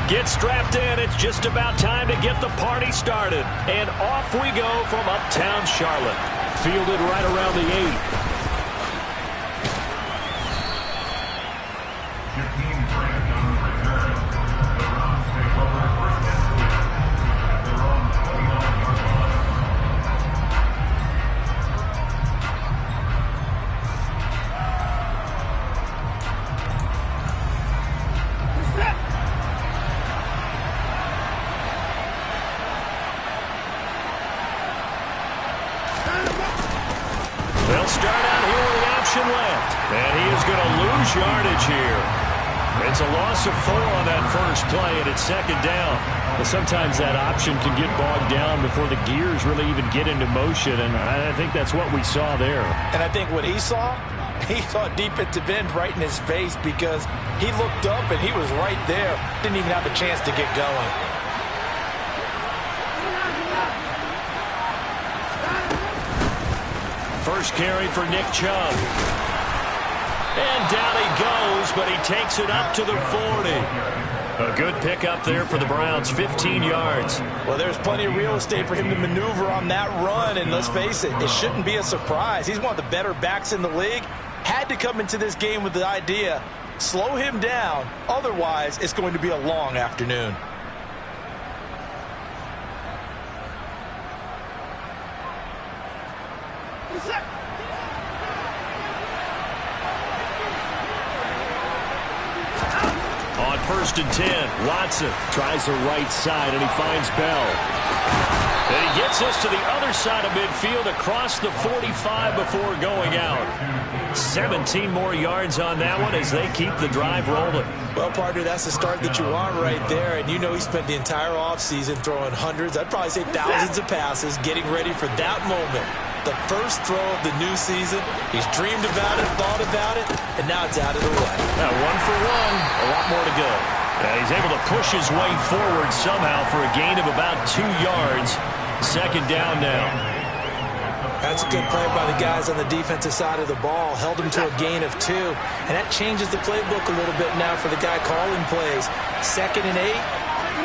Get strapped in. It's just about time to get the party started. And off we go from uptown Charlotte. Fielded right around the 8. They'll start out here with the option left. And he is going to lose yardage here. It's a loss of 4 on that first play, and it's second down. Well, sometimes that option can get bogged down before the gears really even get into motion, and I think that's what we saw there. And I think what he saw defensive end right in his face because he looked up and he was right there. Didn't even have a chance to get going. First carry for Nick Chubb. And down he goes, but he takes it up to the 40. A good pickup there for the Browns, 15 yards. Well, there's plenty of real estate for him to maneuver on that run, and let's face it, it shouldn't be a surprise. He's one of the better backs in the league. Had to come into this game with the idea, slow him down, otherwise it's going to be a long afternoon. On 1st and 10, Watson tries the right side, and he finds Bell. And he gets us to the other side of midfield across the 45 before going out. 17 more yards on that one as they keep the drive rolling. Well, partner, that's the start that you want right there. And you know he spent the entire offseason throwing hundreds, I'd probably say thousands of passes, getting ready for that moment. The first throw of the new season. He's dreamed about it, thought about it, and now it's out of the way. Now, 1 for 1, a lot more to go. And he's able to push his way forward somehow for a gain of about 2 yards. Second down now. That's a good play by the guys on the defensive side of the ball. Held him to a gain of 2. And that changes the playbook a little bit now for the guy calling plays. 2nd and 8.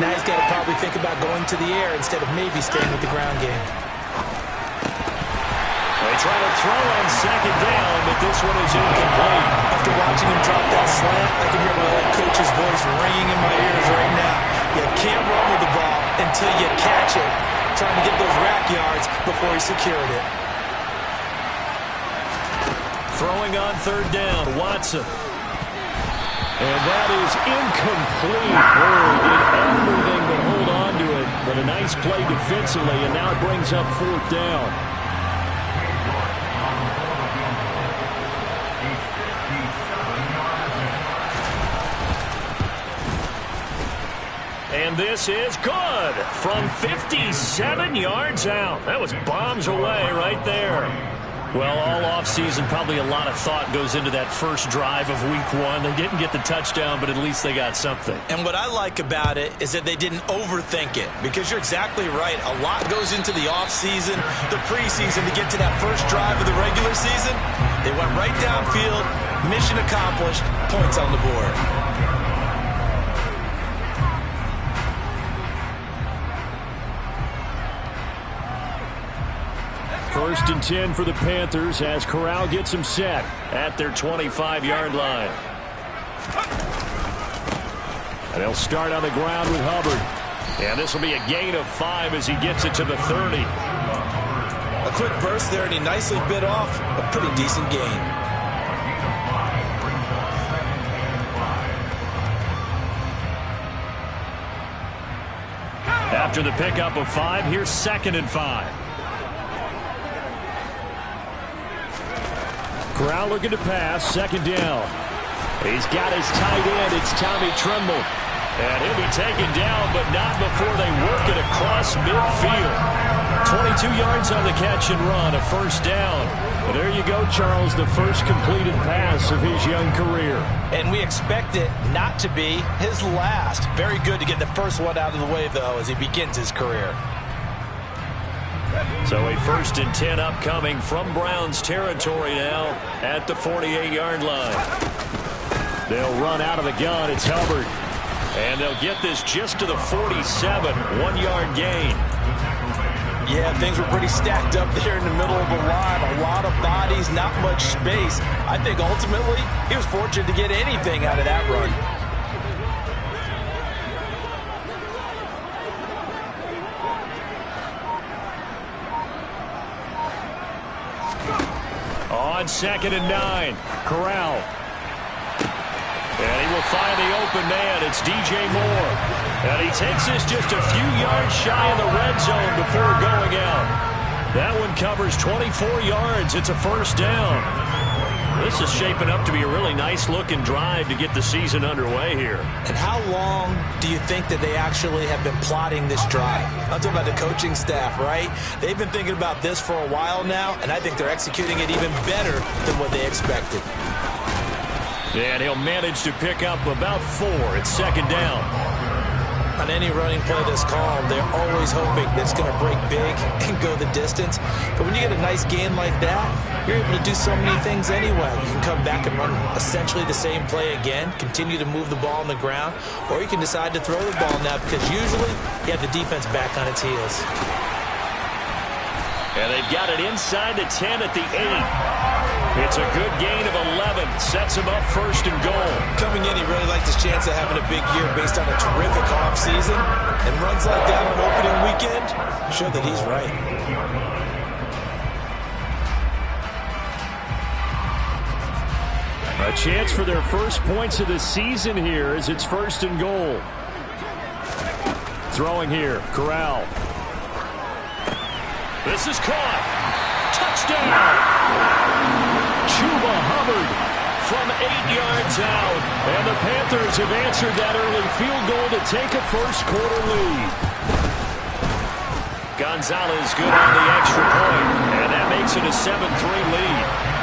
Now he's got to probably think about going to the air instead of maybe staying with the ground game. They try to throw on 2nd down, but this one is incomplete. After watching him drop that slant, I can hear my old coach's voice ringing in my ears right now. You can't run with the ball until you catch it. Trying to get those rack yards before he secured it. Throwing on 3rd down, Watson. And that is incomplete. Bird did everything but hold on to it. But a nice play defensively, and now it brings up 4th down. And this is good from 57 yards out. That was bombs away right there. Well, all offseason, probably a lot of thought goes into that first drive of week 1. They didn't get the touchdown, but at least they got something. And what I like about it is that they didn't overthink it, because you're exactly right. A lot goes into the offseason, the preseason to get to that first drive of the regular season. They went right downfield, mission accomplished, points on the board. 1st and 10 for the Panthers as Corral gets them set at their 25-yard line. And they'll start on the ground with Hubbard. And this will be a gain of 5 as he gets it to the 30. A quick burst there, and he nicely bit off a pretty decent gain. After the pickup of 5, here's 2nd and 5. Corral looking to pass, 2nd down. He's got his tight end. It's Tommy Tremble. And he'll be taken down, but not before they work it across midfield. 22 yards on the catch and run, a 1st down. And there you go, Charles, the first completed pass of his young career. And we expect it not to be his last. Very good to get the first one out of the way, though, as he begins his career. So a 1st and 10 upcoming from Browns territory now at the 48-yard line. They'll run out of the gun. It's Hubbard. And they'll get this just to the 47, 1-yard gain. Yeah, things were pretty stacked up there in the middle of the line. A lot of bodies, not much space. I think ultimately he was fortunate to get anything out of that run. On 2nd and 9, Corral. And he will find the open man. It's DJ Moore. And he takes this just a few yards shy of the red zone before going out. That one covers 24 yards. It's a first down. This is shaping up to be a really nice-looking drive to get the season underway here. And how long do you think that they actually have been plotting this drive? I'm talking about the coaching staff, right? They've been thinking about this for a while now, and I think they're executing it even better than what they expected. And he'll manage to pick up about 4 at 2nd down. On any running play that's called, they're always hoping that it's going to break big and go the distance. But when you get a nice gain like that, you're able to do so many things anyway. You can come back and run essentially the same play again, continue to move the ball on the ground, or you can decide to throw the ball now because usually you have the defense back on its heels. And they've got it inside the 10 at the 8. It's a good gain of 11. Sets him up 1st and goal. Coming in, he really liked his chance of having a big year based on a terrific offseason. And runs like that on opening weekend show that he's right. A chance for their first points of the season here as it's 1st and goal. Throwing here, Corral. This is caught. Touchdown! Chuba Hubbard from 8 yards out. And the Panthers have answered that early field goal to take a first-quarter lead. Gonzalez good on the extra point, and that makes it a 7-3 lead.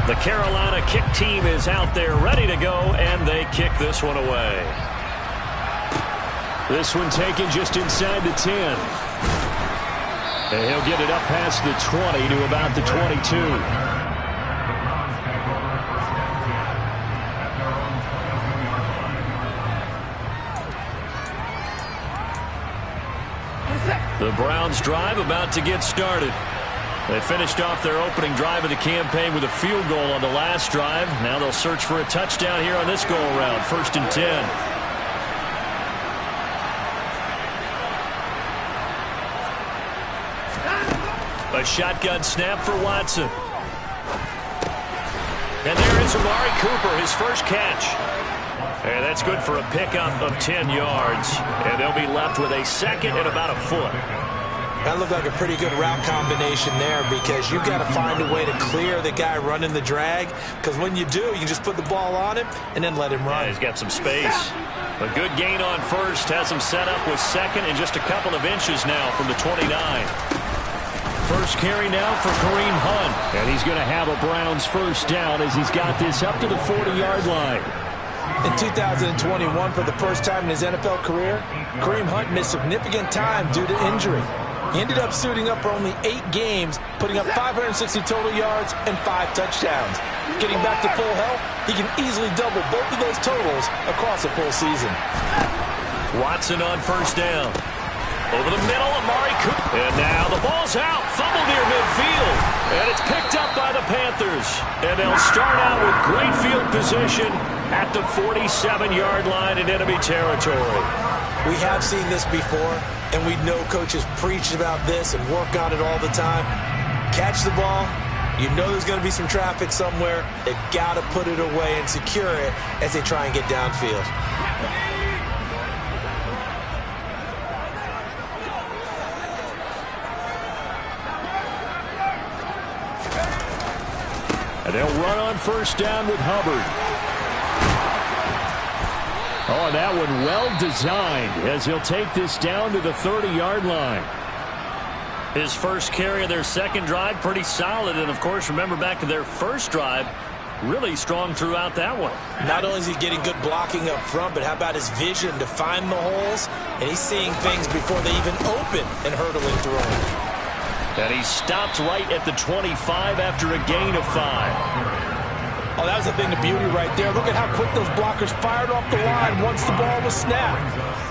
The Carolina kick team is out there ready to go, and they kick this one away. This one taken just inside the 10. And he'll get it up past the 20 to about the 22. The Browns drive about to get started. They finished off their opening drive of the campaign with a field goal on the last drive. Now they'll search for a touchdown here on this go-around. 1st and 10. A shotgun snap for Watson. And there is Amari Cooper, his first catch. And that's good for a pickup of 10 yards. And they'll be left with a 2nd and about a foot. That looked like a pretty good route combination there because you've got to find a way to clear the guy running the drag, because when you do, you just put the ball on him and then let him run. Yeah, he's got some space. A good gain on 1st has him set up with 2nd and just a couple of inches now from the 29. First carry now for Kareem Hunt, and he's going to have a Browns first down as he's got this up to the 40-yard line. In 2021, for the first time in his NFL career, Kareem Hunt missed significant time due to injury. He ended up suiting up for only 8 games, putting up 560 total yards and 5 touchdowns. Getting back to full health, he can easily double both of those totals across a full season. Watson on 1st down. Over the middle, Amari Cooper. And now the ball's out. Fumble near midfield. And it's picked up by the Panthers. And they'll start out with great field position at the 47-yard line in enemy territory. We have seen this before, and we know coaches preach about this and work on it all the time. Catch the ball. You know there's going to be some traffic somewhere. They've got to put it away and secure it as they try and get downfield. And they'll run on 1st down with Hubbard. Oh, that one well designed as he'll take this down to the 30-yard line. His first carry of their second drive, pretty solid. And, of course, remember back to their first drive, really strong throughout that one. Not only is he getting good blocking up front, but how about his vision to find the holes? And he's seeing things before they even open and hurtling through them. And he stopped right at the 25 after a gain of 5. Oh, that was a thing of beauty right there. Look at how quick those blockers fired off the line once the ball was snapped.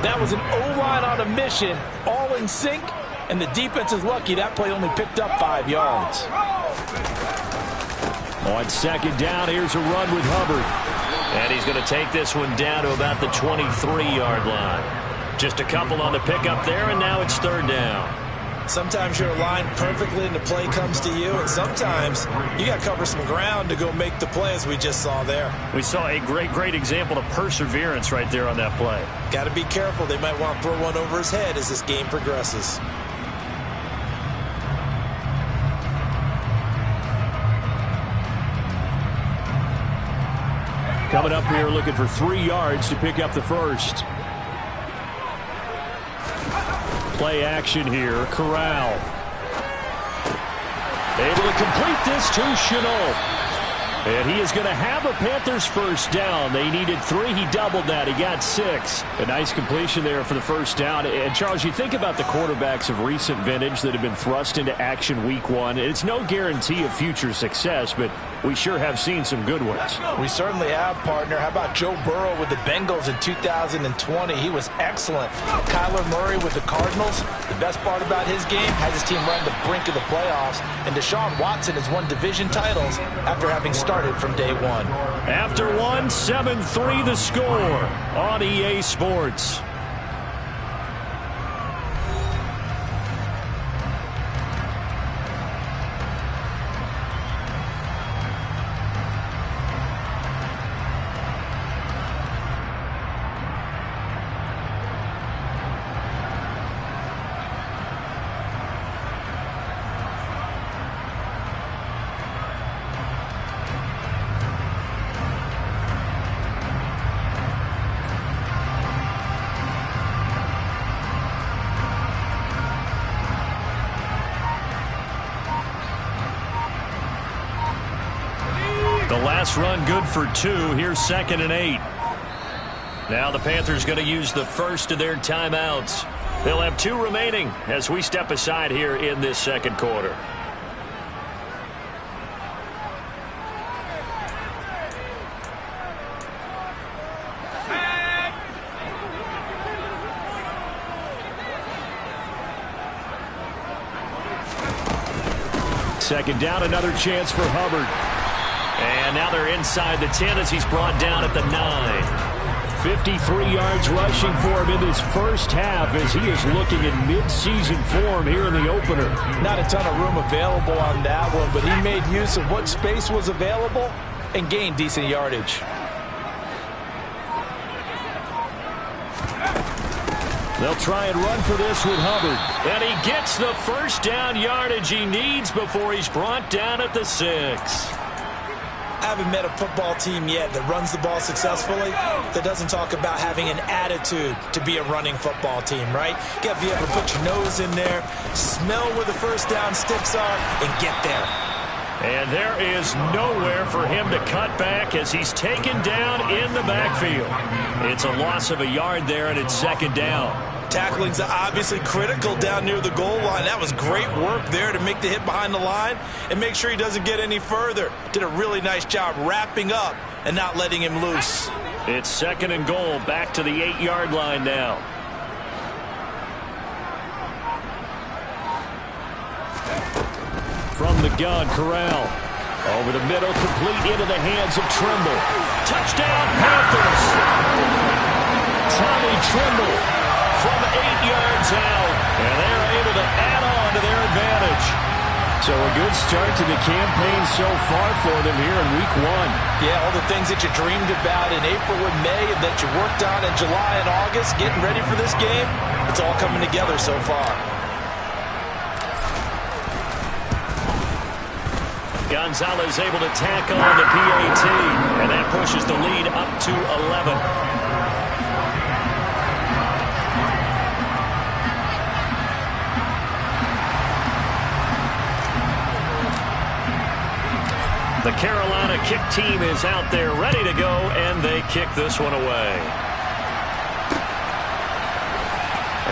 That was an O-line on a mission, all in sync, and the defense is lucky that play only picked up 5 yards. On second down, here's a run with Hubbard. And he's going to take this one down to about the 23-yard line. Just a couple on the pickup there, and now it's third down. Sometimes you're aligned perfectly and the play comes to you, and sometimes you got to cover some ground to go make the play, as we just saw there. We saw a great example of perseverance right there on that play. Got to be careful. They might want to throw one over his head as this game progresses. Coming up here looking for 3 yards to pick up the first. Play action here. Corral. Able to complete this to Chenault. And he is going to have a Panthers first down. They needed 3. He doubled that. He got 6. A nice completion there for the first down. And, Charles, you think about the quarterbacks of recent vintage that have been thrust into action week 1. It's no guarantee of future success, but we sure have seen some good ones. We certainly have, partner. How about Joe Burrow with the Bengals in 2020? He was excellent. Kyler Murray with the Cardinals. The best part about his game has his team right on the brink of the playoffs. And Deshaun Watson has won division titles after having started from day 1. After 1, 7-3 the score on EA Sports. The last run good for 2. Here's 2nd and 8. Now the Panthers going to use the first of their timeouts. They'll have 2 remaining as we step aside here in this second quarter. Second down, another chance for Hubbard. And now they're inside the 10 as he's brought down at the 9. 53 yards rushing for him in this first half as he is looking in mid-season form here in the opener. Not a ton of room available on that one, but he made use of what space was available and gained decent yardage. They'll try and run for this with Hubbard. And he gets the first down yardage he needs before he's brought down at the 6. I haven't met a football team yet that runs the ball successfully that doesn't talk about having an attitude to be a running football team, right? You got to be able to put your nose in there, smell where the first down sticks are, and get there. And there is nowhere for him to cut back as he's taken down in the backfield. It's a loss of a yard there, and it's 2nd down. Tackling's obviously critical down near the goal line. That was great work there to make the hit behind the line and make sure he doesn't get any further. Did a really nice job wrapping up and not letting him loose. It's 2nd and goal, back to the 8-yard line now. From the gun, Corral. Over the middle, complete into the hands of Tremble. Touchdown, Panthers! Tommy Tremble from 8 yards out, and they're able to add on to their advantage. So a good start to the campaign so far for them here in week 1. Yeah, all the things that you dreamed about in April and May and that you worked on in July and August, getting ready for this game, it's all coming together so far. Gonzalez able to tackle on the PAT, and that pushes the lead up to 11. The Carolina kick team is out there ready to go, and they kick this one away.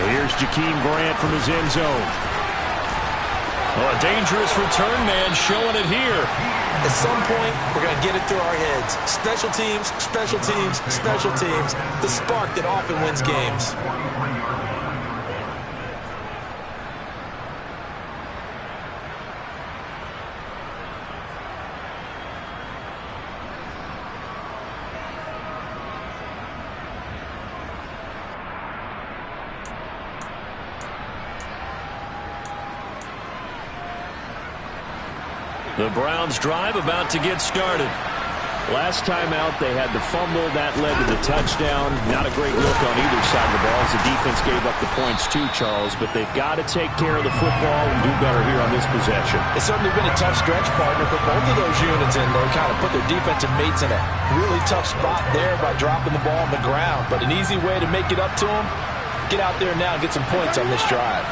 Here's Jakeem Grant from his end zone. Oh, a dangerous return man showing it here. At some point, we're going to get it through our heads. Special teams, special teams, special teams. The spark that often wins games. The Browns drive about to get started. Last time out, they had the fumble. That led to the touchdown. Not a great look on either side of the ball as the defense gave up the points too, Charles. But they've got to take care of the football and do better here on this possession. It's certainly been a tough stretch, partner, for both of those units, and they kind of put their defensive mates in a really tough spot there by dropping the ball on the ground. But an easy way to make it up to them, get out there now and get some points on this drive.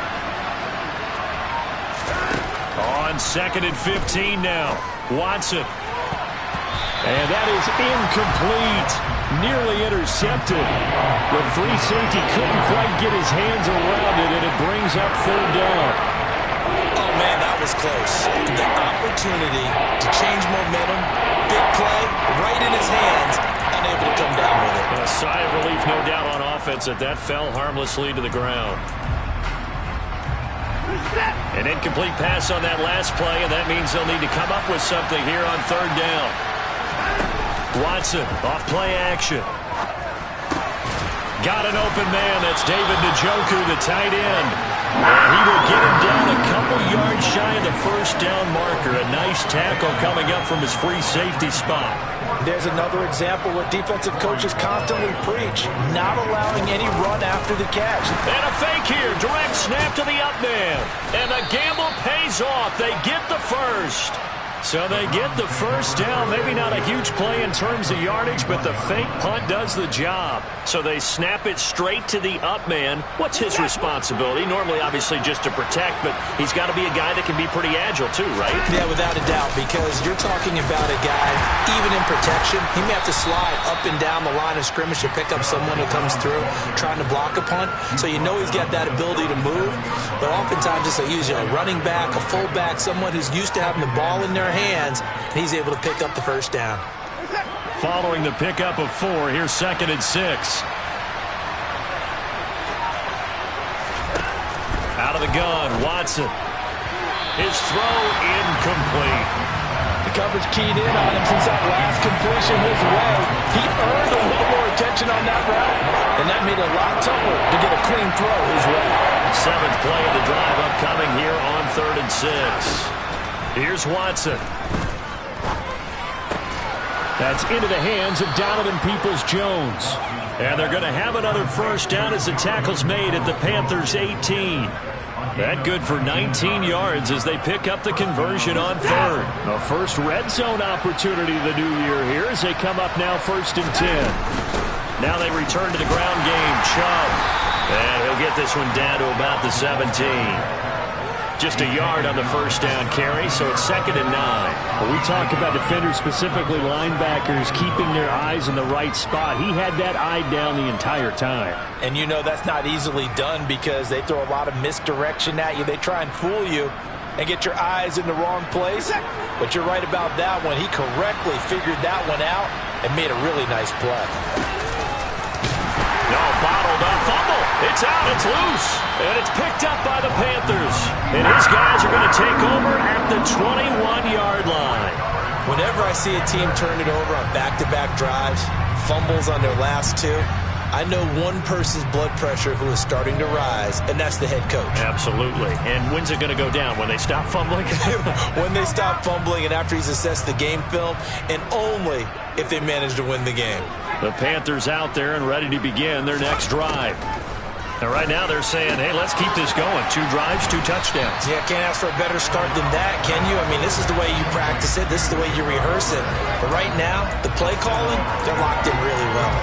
On 2nd and 15 now. Watson. And that is incomplete. Nearly intercepted. The free safety couldn't quite get his hands around it, and it brings up 3rd down. Oh, man, that was close. The opportunity to change momentum, big play, right in his hands, unable to come down with it. A sigh of relief, no doubt, on offense that fell harmlessly to the ground. An incomplete pass on that last play, and that means they'll need to come up with something here on 3rd down. Watson off play action. Got an open man. That's David Njoku, the tight end. And he will get him down a couple yards shy of the 1st down marker. A nice tackle coming up from his free safety spot. There's another example where defensive coaches constantly preach, not allowing any run after the catch. And a fake here. Direct snap to the up man. And the gamble pays off. They get the first. So they get the 1st down. Maybe not a huge play in terms of yardage, but the fake punt does the job. So they snap it straight to the up man. What's his responsibility? Normally, obviously, just to protect, but he's got to be a guy that can be pretty agile too, right? Yeah, without a doubt, because you're talking about a guy, even in protection, he may have to slide up and down the line of scrimmage to pick up someone who comes through trying to block a punt. So you know he's got that ability to move, but oftentimes it's usually a running back, a fullback, someone who's used to having the ball in their hands, and he's able to pick up the 1st down. Following the pickup of 4, here's 2nd and 6. Out of the gun, Watson. His throw incomplete. The coverage keyed in on him since that last completion his way. He earned a little more attention on that route, and that made it a lot tougher to get a clean throw his way. 7th play of the drive upcoming here on 3rd and 6. Here's Watson. That's into the hands of Donovan Peoples-Jones. And they're going to have another 1st down as the tackle's made at the Panthers' 18. That good for 19 yards as they pick up the conversion on 3rd. A first red zone opportunity of the new year here as they come up now 1st and 10. Now they return to the ground game. Chubb. And he'll get this one down to about the 17. Just a yard on the 1st down carry, so it's 2nd and 9. Well, we talk about defenders, specifically linebackers, keeping their eyes in the right spot. He had that eye down the entire time. And you know that's not easily done because they throw a lot of misdirection at you. They try and fool you and get your eyes in the wrong place. But you're right about that one. He correctly figured that one out and made a really nice play. No, bottled up fumble. It's out. It's loose. And it's picked up by the Panthers. And his guys are going to take over at the 21-yard line. Whenever I see a team turn it over on back-to-back drives, fumbles on their last 2, I know one person's blood pressure who is starting to rise, and that's the head coach. Absolutely. And when's it going to go down? When they stop fumbling? When they stop fumbling and after he's assessed the game film, and only if they manage to win the game. The Panthers out there and ready to begin their next drive. And right now they're saying, hey, let's keep this going. 2 drives, 2 touchdowns. Yeah, can't ask for a better start than that, can you? I mean, this is the way you practice it. This is the way you rehearse it. But right now, the play calling, they're locked in really well.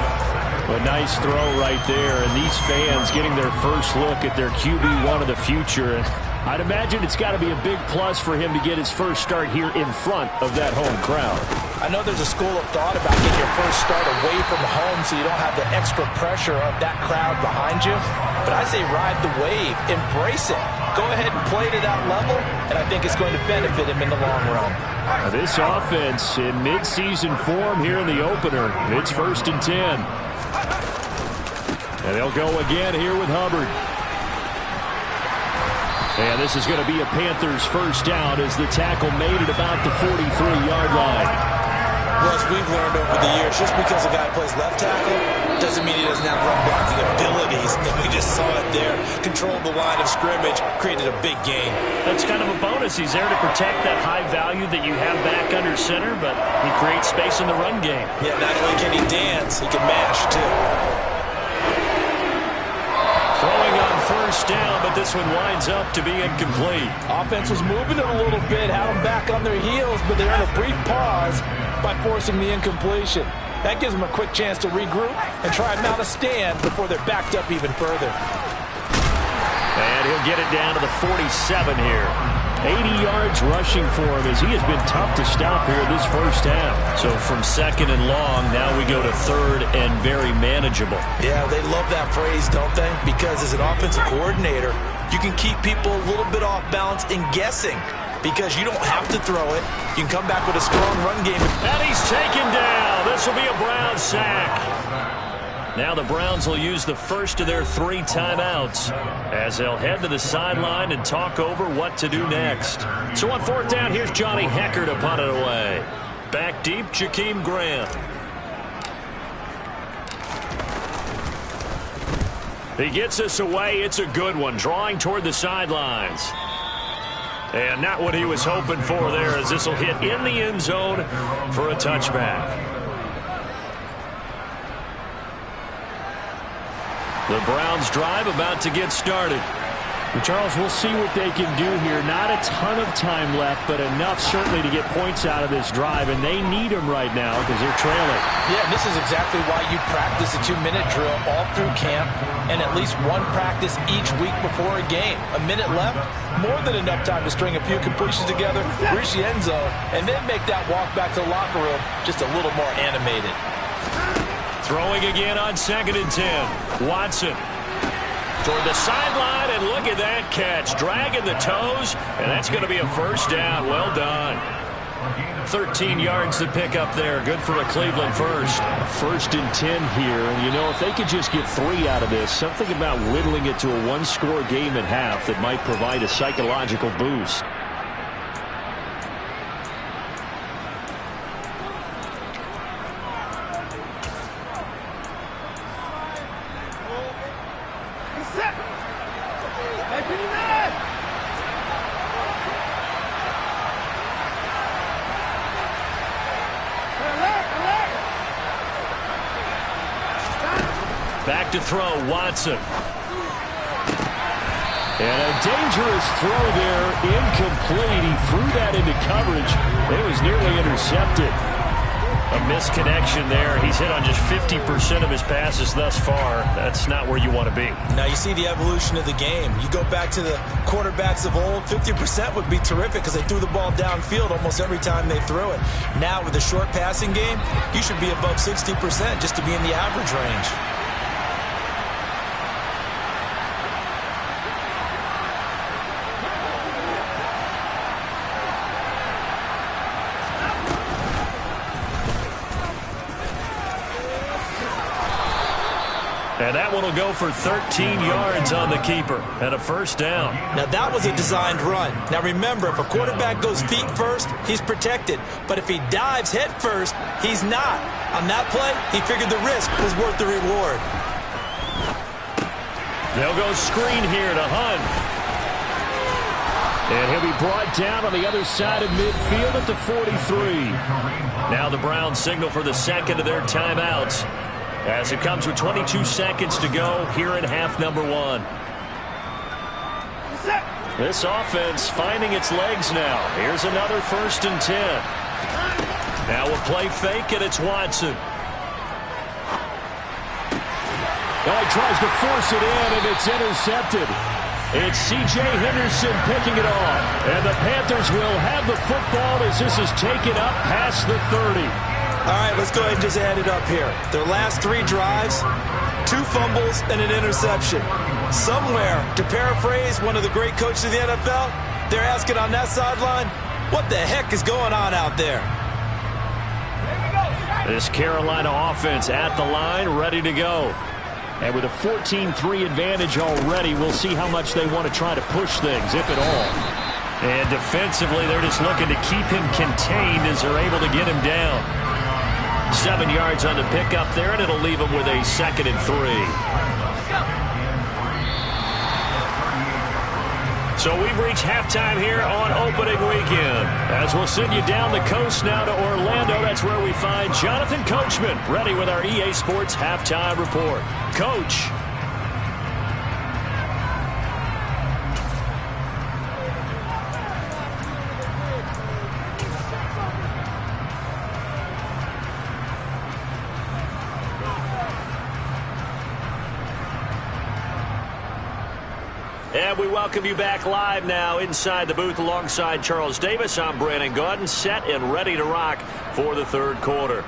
A nice throw right there, and these fans getting their first look at their QB1 of the future. I'd imagine it's got to be a big plus for him to get his first start here in front of that home crowd. I know there's a school of thought about getting your first start away from home so you don't have the extra pressure of that crowd behind you. But I say ride the wave. Embrace it. Go ahead and play to that level, and I think it's going to benefit him in the long run. Now this offense in midseason form here in the opener. It's 1st and 10. And they'll go again here with Hubbard. And this is going to be a Panthers first down as the tackle made it about the 43-yard line. Well, as we've learned over the years, just because a guy plays left tackle doesn't mean he doesn't have run blocking abilities. And we just saw it there. Controlled the line of scrimmage, created a big gain. That's kind of a bonus. He's there to protect that high value that you have back under center, but he creates space in the run game. Yeah, not only can he dance, he can mash, too. Throwing on first down, but this one winds up to be incomplete. Offense was moving it a little bit, had them back on their heels, but they're in a brief pause by forcing the incompletion. That gives them a quick chance to regroup and try and mount a stand before they're backed up even further. And he'll get it down to the 47 here. 80 yards rushing for him as he has been tough to stop here this first half. So from 2nd and long, now we go to 3rd and very manageable. Yeah, they love that phrase, don't they? Because as an offensive coordinator, you can keep people a little bit off balance and guessing because you don't have to throw it. You can come back with a strong run game. And he's taken down. This will be a Brown sack. Now the Browns will use the first of their 3 timeouts as they'll head to the sideline and talk over what to do next. So on 4th down, here's Johnny Hekker to punt it away. Back deep, Jakeem Grant. He gets us away. It's a good one, drawing toward the sidelines. And not what he was hoping for there, as this will hit in the end zone for a touchback. The Browns drive about to get started. Well, Charles, we'll see what they can do here. Not a ton of time left, but enough certainly to get points out of this drive, and they need them right now because they're trailing. Yeah, this is exactly why you practice a 2-minute drill all through camp and at least one practice each week before a game. A minute left, more than enough time to string a few completions together, reach the end zone, and then make that walk back to the locker room just a little more animated. Throwing again on 2nd and 10. Watson toward the sideline, and look at that catch. Dragging the toes, and that's going to be a first down. Well done. 13 yards to pick up there. Good for a Cleveland first. 1st and 10 here. And, you know, if they could just get 3 out of this, something about whittling it to a 1-score game at half that might provide a psychological boost. Back to throw, Watson. And a dangerous throw there, incomplete. He threw that into coverage. It was nearly intercepted. A misconnection there. He's hit on just 50% of his passes thus far. That's not where you want to be. Now you see the evolution of the game. You go back to the quarterbacks of old, 50% would be terrific because they threw the ball downfield almost every time they threw it. Now with the short passing game, you should be above 60% just to be in the average range. And that one will go for 13 yards on the keeper and a first down. Now that was a designed run. Now remember, if a quarterback goes feet first, he's protected. But if he dives head first, he's not. On that play, he figured the risk was worth the reward. They'll go screen here to Hunt. And he'll be brought down on the other side of midfield at the 43. Now the Browns signal for the second of their timeouts, as it comes with 22 seconds to go here in half number 1. This offense finding its legs now. Here's another 1st and 10. Now we'll play fake, and it's Watson. Well, he tries to force it in, and it's intercepted. It's C.J. Henderson picking it off. And the Panthers will have the football as this is taken up past the 30. All right, let's go ahead and just add it up here. Their last 3 drives, 2 fumbles and an interception. Somewhere, to paraphrase one of the great coaches of the NFL, they're asking on that sideline, what the heck is going on out there? This Carolina offense at the line, ready to go. And with a 14-3 advantage already, we'll see how much they want to try to push things, if at all. And defensively, they're just looking to keep him contained as they're able to get him down. 7 yards on the pickup there, and it'll leave him with a 2nd and 3. So we've reached halftime here on opening weekend. As we'll send you down the coast now to Orlando, that's where we find Jonathan Coachman, ready with our EA Sports Halftime Report. Coach. And we welcome you back live now inside the booth alongside Charles Davis. I'm Brandon Gaudin, set and ready to rock for the third quarter.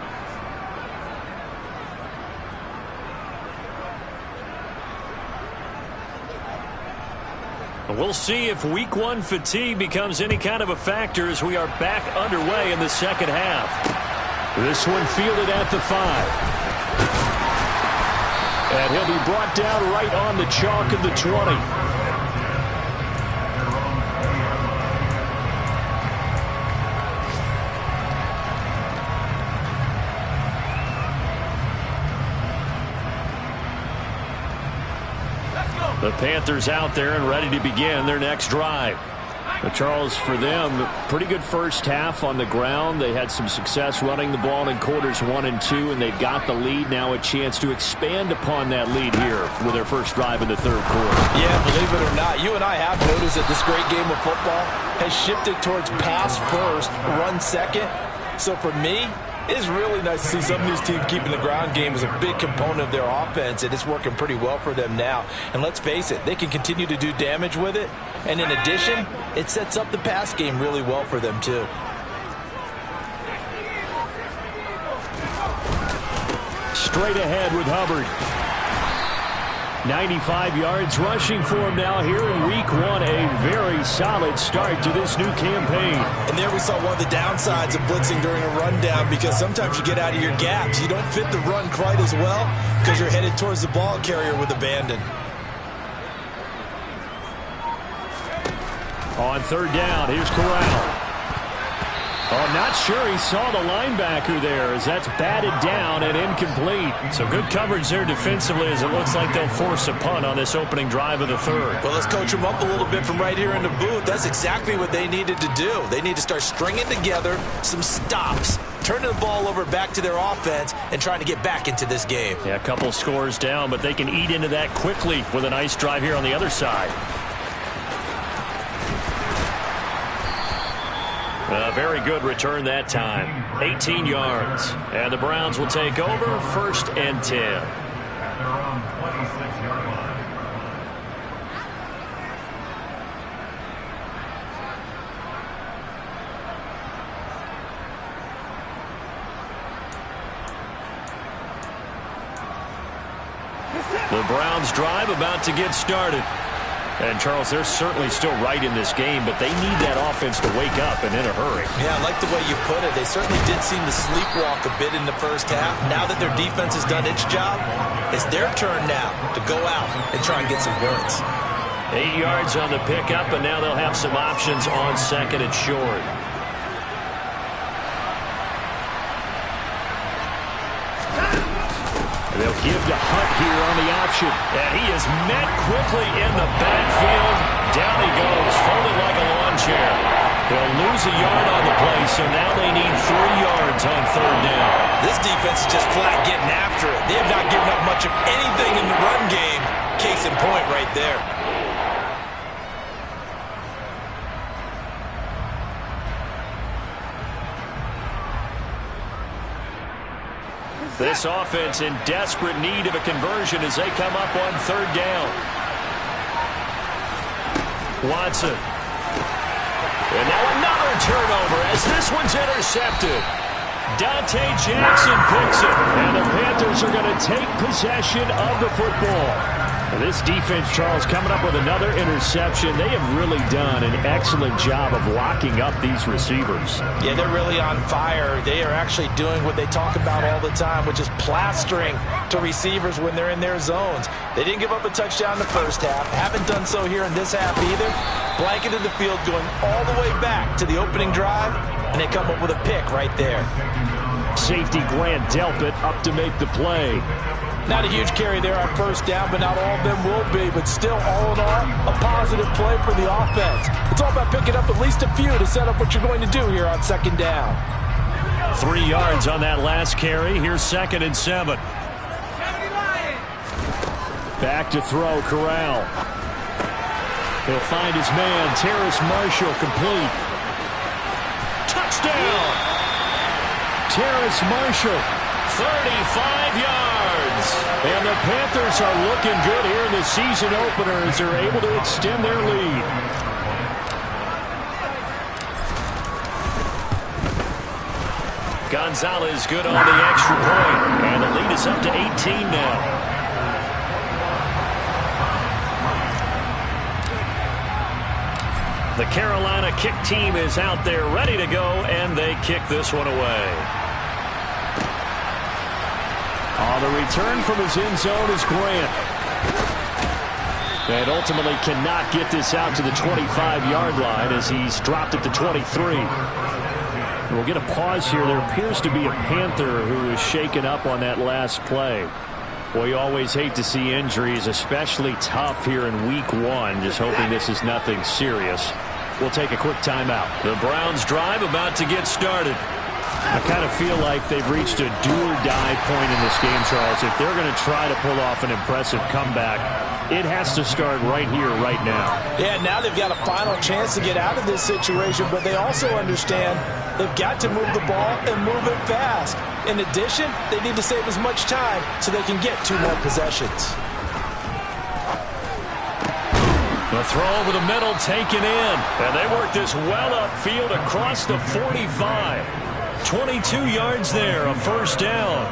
We'll see if week 1 fatigue becomes any kind of a factor as we are back underway in the second half. This one fielded at the 5. And he'll be brought down right on the chalk of the 20. The Panthers out there and ready to begin their next drive. But Charles, for them, pretty good first half on the ground. They had some success running the ball in quarters 1 and 2, and they've got the lead. Now a chance to expand upon that lead here with their first drive in the third quarter. Yeah, believe it or not, you and I have noticed that this great game of football has shifted towards pass first, run second. So for me, it's really nice to see some of these teams keeping the ground game as a big component of their offense, and it's working pretty well for them now. And let's face it, they can continue to do damage with it. And in addition, it sets up the pass game really well for them, too. Straight ahead with Hubbard. 95 yards rushing for him now here in week 1. A very solid start to this new campaign. And there we saw one of the downsides of blitzing during a rundown, because sometimes you get out of your gaps. You don't fit the run quite as well because you're headed towards the ball carrier with abandon. On third down, here's Corral. Oh, not sure he saw the linebacker there as that's batted down and incomplete. So good coverage there defensively as it looks like they'll force a punt on this opening drive of the third. Well, let's coach them up a little bit from right here in the booth. That's exactly what they needed to do. They need to start stringing together some stops, turning the ball over back to their offense, and trying to get back into this game. Yeah, a couple scores down, but they can eat into that quickly with a nice drive here on the other side. A very good return that time. 18 yards. And the Browns will take over 1st and 10. The Browns drive about to get started. And, Charles, they're certainly still right in this game, but they need that offense to wake up and in a hurry. Yeah, I like the way you put it. They certainly did seem to sleepwalk a bit in the first half. Now that their defense has done its job, it's their turn now to go out and try and get some points. 8 yards on the pickup, and now they'll have some options on 2nd and short. They'll give to Hunt here on the option. And he is met quickly in the backfield. Down he goes, folded like a lawn chair. They'll lose a yard on the play, so now they need 3 yards on third down. This defense is just flat getting after it. They have not given up much of anything in the run game. Case in point right there. This offense in desperate need of a conversion as they come up on third down. Watson. And now another turnover as this one's intercepted. Dante Jackson picks it, and the Panthers are going to take possession of the football. This defense, Charles, coming up with another interception. They have really done an excellent job of locking up these receivers. Yeah, they're really on fire. They are actually doing what they talk about all the time, which is plastering to receivers when they're in their zones. They didn't give up a touchdown in the first half. Haven't done so here in this half either. Blanketed the field going all the way back to the opening drive, and they come up with a pick right there. Safety Grant Delpit up to make the play. Not a huge carry there on first down, but not all of them will be. But still, all in all, a positive play for the offense. It's all about picking up at least a few to set up what you're going to do here on second down. 3 yards on that last carry. Here's 2nd and 7. Back to throw, Corral. He'll find his man, Terrace Marshall, complete. Touchdown! Terrace Marshall, 35 yards. And the Panthers are looking good here in the season opener as they're able to extend their lead. Gonzalez good on the extra point, and the lead is up to 18 now. The Carolina kick team is out there ready to go, and they kick this one away. On the return from his end zone is Grant. And ultimately cannot get this out to the 25-yard line as he's dropped at the 23. We'll get a pause here. There appears to be a Panther who is shaken up on that last play. Well, you always hate to see injuries, especially tough here in week 1. Just hoping this is nothing serious. We'll take a quick timeout. The Browns drive about to get started. I kind of feel like they've reached a do-or-die point in this game, Charles. If they're going to try to pull off an impressive comeback, it has to start right here, right now. Yeah, now they've got a final chance to get out of this situation, but they also understand they've got to move the ball and move it fast. In addition, they need to save as much time so they can get 2 more possessions. The throw over the middle taken in, and they work this well upfield across the 45. 22 yards there, a first down.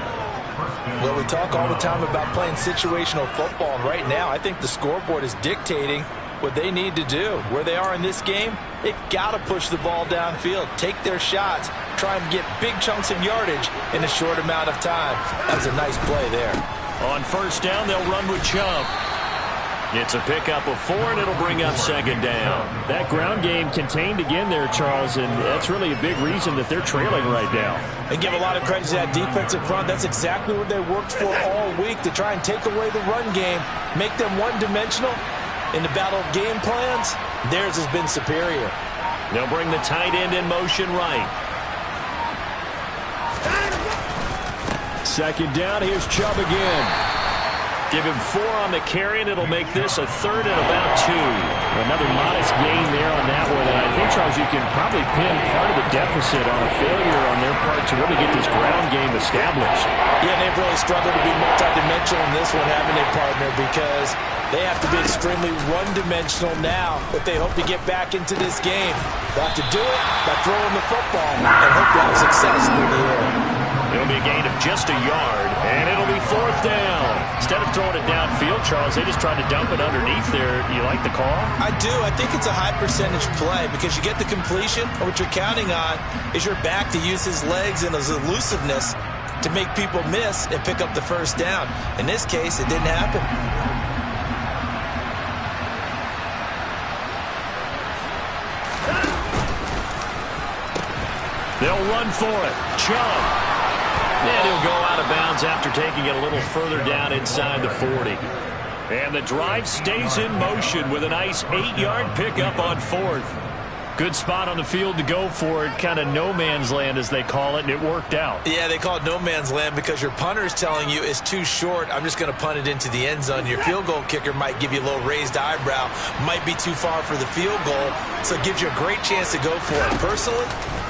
Well, we talk all the time about playing situational football, and right now I think the scoreboard is dictating what they need to do. Where they are in this game, they've got to push the ball downfield, take their shots, try and get big chunks of yardage in a short amount of time. That's a nice play there. On first down, they'll run with Chubb. It's a pickup of 4, and it'll bring up 2nd down. That ground game contained again there, Charles, and that's really a big reason that they're trailing right now. And give a lot of credit to that defensive front. That's exactly what they worked for all week, to try and take away the run game, make them one-dimensional. In the battle of game plans, theirs has been superior. They'll bring the tight end in motion right. 2nd down, here's Chubb again. Give him 4 on the carry, and it'll make this a 3rd and about 2. Another modest gain there on that one. And I think, Charles, you can probably pin part of the deficit on a failure on their part to really get this ground game established. Yeah, they've really struggled to be multidimensional in this one, haven't they, partner? Because they have to be extremely one-dimensional now if they hope to get back into this game. They have to do it by throwing the football and hope to have success in the air. It'll be a gain of just a yard, and it'll be 4th down. Instead of throwing it downfield, Charles, they just tried to dump it underneath there. You like the call? I do. I think it's a high-percentage play because you get the completion, and what you're counting on is your back to use his legs and his elusiveness to make people miss and pick up the first down. In this case, it didn't happen. They'll run for it. Chubb. And he'll go out of bounds after taking it a little further down inside the 40. And the drive stays in motion with a nice 8-yard pickup on 4th. Good spot on the field to go for it. Kind of no man's land, as they call it, and it worked out. Yeah, they call it no man's land because your punter is telling you it's too short. I'm just going to punt it into the end zone. Your field goal kicker might give you a little raised eyebrow. Might be too far for the field goal, so it gives you a great chance to go for it. Personally,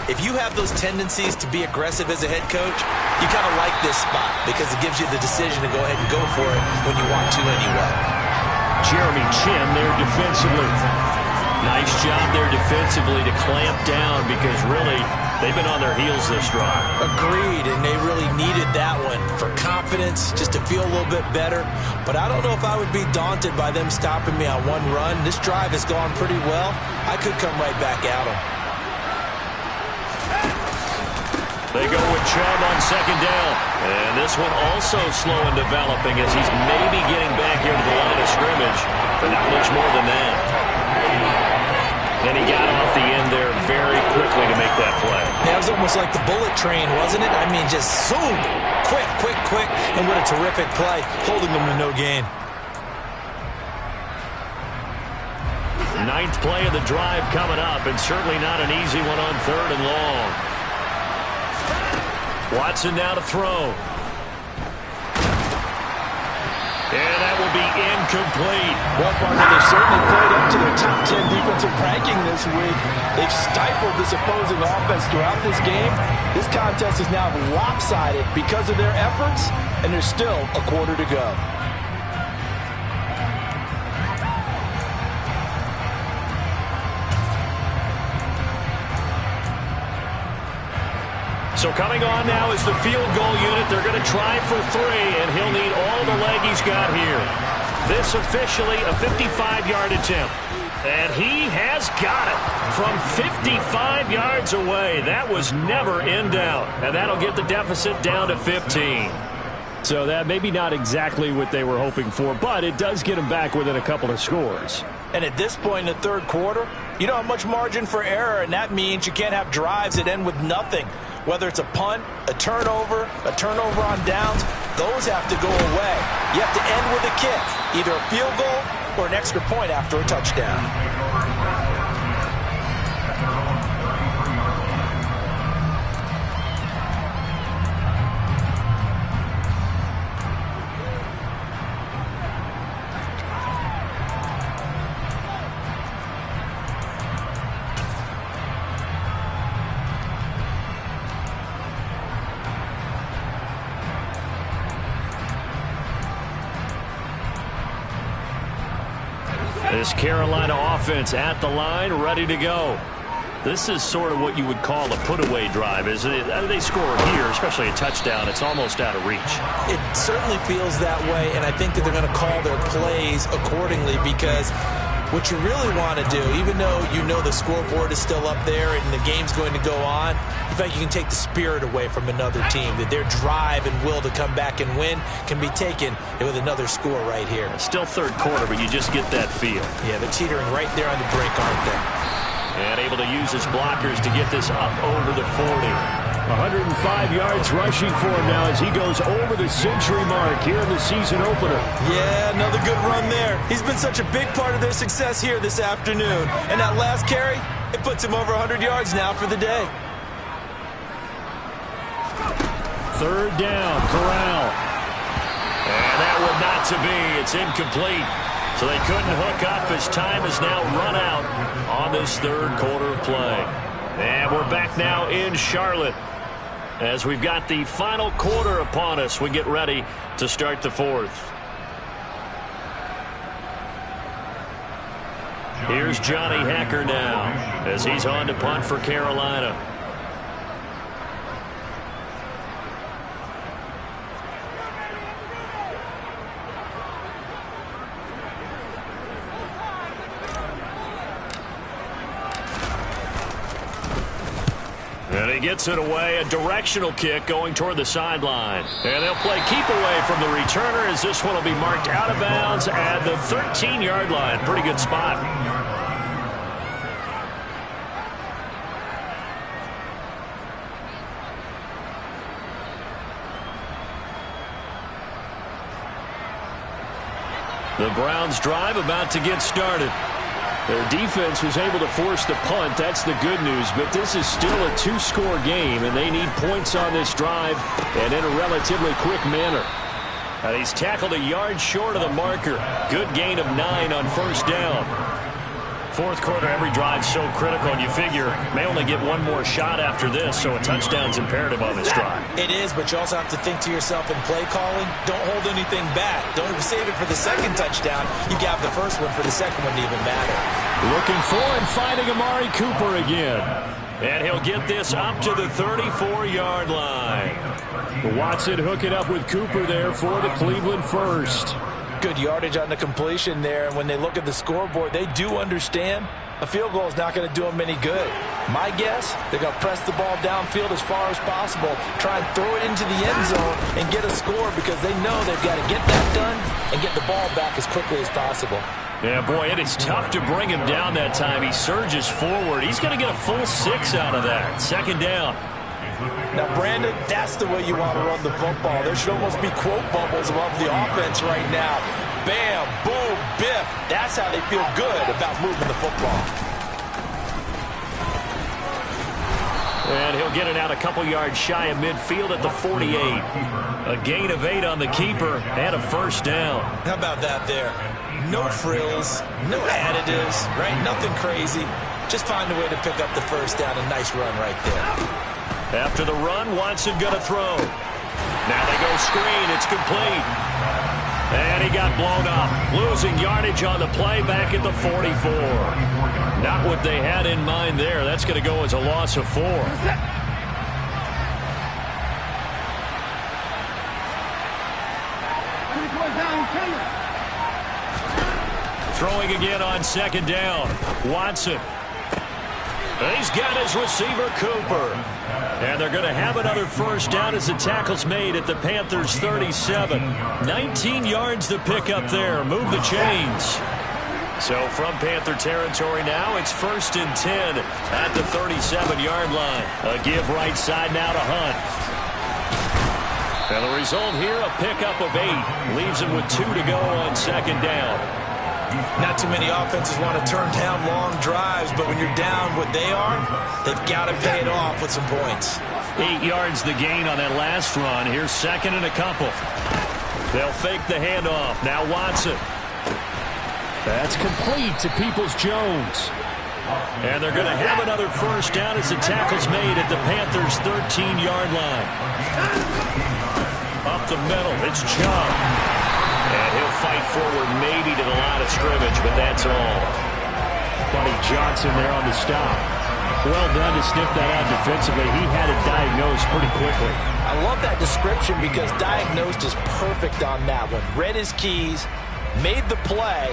if you have those tendencies to be aggressive as a head coach, you kind of like this spot because it gives you the decision to go ahead and go for it when you want to anyway. Jeremy Chinn there defensively. Nice job there defensively to clamp down because really they've been on their heels this drive. Agreed, and they really needed that one for confidence, just to feel a little bit better. But I don't know if I would be daunted by them stopping me on one run. This drive has gone pretty well. I could come right back at them. They go with Chubb on second down. And this one also slow in developing as he's maybe getting back here to the line of scrimmage, but not much more than that. And he got off the end there very quickly to make that play. That was almost like the bullet train, wasn't it? I mean, just zoom, quick, quick, quick, and what a terrific play, holding them to no gain. Ninth play of the drive coming up, and certainly not an easy one on 3rd and long. Watson now to throw. And that will be incomplete. Well, partner, they've certainly played up to their top 10 defensive ranking this week. They've stifled this opposing offense throughout this game. This contest is now lopsided because of their efforts, and there's still a quarter to go. So coming on now is the field goal unit. They're going to try for 3, and he'll need all the leg he's got here. This officially a 55-yard attempt. And he has got it from 55 yards away. That was never in doubt. And that'll get the deficit down to 15. So that maybe not exactly what they were hoping for, but it does get them back within a couple of scores. And at this point in the 3rd quarter, you don't have much margin for error, and that means you can't have drives that end with nothing. Whether it's a punt, a turnover on downs, those have to go away. You have to end with a kick, either a field goal or an extra point after a touchdown. This Carolina offense at the line, ready to go. This is sort of what you would call a put-away drive, isn't it? They score here, especially a touchdown. It's almost out of reach. It certainly feels that way, and I think that they're going to call their plays accordingly because what you really want to do, even though you know the scoreboard is still up there and the game's going to go on, you feel like you can take the spirit away from another team, that their drive and will to come back and win can be taken with another score right here. It's still 3rd quarter, but you just get that feel. Yeah, they're teetering right there on the brink, aren't they? And able to use his blockers to get this up over the 40. 105 yards rushing for him now as he goes over the century mark here in the season opener. Yeah, another good run there. He's been such a big part of their success here this afternoon. And that last carry, it puts him over 100 yards now for the day. 3rd down, Corral. And that would not to be. It's incomplete. So they couldn't hook up as time has now run out on this 3rd quarter of play. And we're back now in Charlotte as we've got the final quarter upon us. We get ready to start the 4th. Here's Johnny Hekker now as he's on to punt for Carolina. And he gets it away, a directional kick going toward the sideline. And they'll play keep away from the returner as this one will be marked out of bounds at the 13-yard line. Pretty good spot. The Browns drive about to get started. Their defense was able to force the punt. That's the good news. But this is still a 2-score game, and they need points on this drive and in a relatively quick manner. And he's tackled a yard short of the marker. Good gain of 9 on 1st down. Fourth quarter, every drive's so critical, and you figure may only get one more shot after this, so a touchdown's imperative on this drive. It is, but you also have to think to yourself in play calling, don't hold anything back. Don't save it for the second touchdown. You got the first one for the second one to even matter. Looking for and finding Amari Cooper again. And he'll get this up to the 34-yard line. Watson hooking up with Cooper there for the Cleveland first. Good yardage on the completion there, and when they look at the scoreboard, they do understand a field goal is not going to do them any good. My guess, they're going to press the ball downfield as far as possible, try and throw it into the end zone and get a score because they know they've got to get that done and get the ball back as quickly as possible. Yeah, boy, it is tough to bring him down that time. He surges forward. He's going to get a full 6 out of that. Second down. Now, Brandon, that's the way you want to run the football. There should almost be quote bubbles above the offense right now. Bam, boom, biff. That's how they feel good about moving the football. And he'll get it out a couple yards shy of midfield at the 48. A gain of 8 on the keeper and a first down. How about that there? No frills, no additives, right? Nothing crazy. Just find a way to pick up the first down. A nice run right there. After the run, Watson going to throw. Now they go screen. It's complete. And he got blown up. Losing yardage on the play back at the 44. Not what they had in mind there. That's going to go as a loss of 4. Throwing again on second down. Watson. He's got his receiver, Cooper. And they're going to have another first down as the tackle's made at the Panthers' 37. 19 yards to pick up there. Move the chains. So from Panther territory now, it's 1st and 10 at the 37-yard line. A give right side now to Hunt. And the result here, a pickup of 8. Leaves him with 2 to go on second down. Not too many offenses want to turn down long drives, but when you're down what they are, they've got to pay it off with some points. 8 yards the gain on that last run. Here's second and a couple. They'll fake the handoff. Now Watson. That's complete to Peoples-Jones. And they're going to have another first down as the tackle's made at the Panthers' 13-yard line. Up the middle, it's Chubb. And he'll fight forward maybe to the line of scrimmage, but that's all. Buddy Johnson there on the stop. Well done to sniff that out defensively. He had it diagnosed pretty quickly. I love that description because diagnosed is perfect on that one. Read his keys, made the play,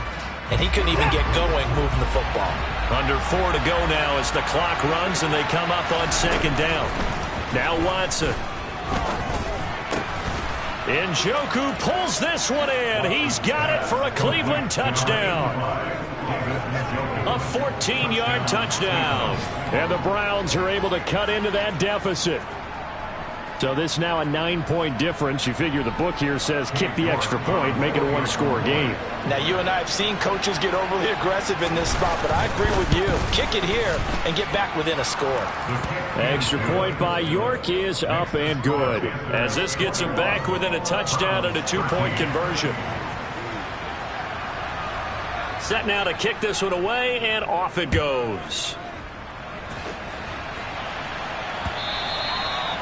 and he couldn't even get going moving the football. Under 4 to go now as the clock runs and they come up on second down. Now Watson. Njoku pulls this one in. He's got it for a Cleveland touchdown. A 14-yard touchdown. And the Browns are able to cut into that deficit. So this now a 9-point difference. You figure the book here says kick the extra point, make it a one-score game. Now, you and I have seen coaches get overly aggressive in this spot, but I agree with you. Kick it here and get back within a score. Extra point by York is up and good. As this gets him back within a touchdown and a 2-point conversion. Set now to kick this one away, and off it goes.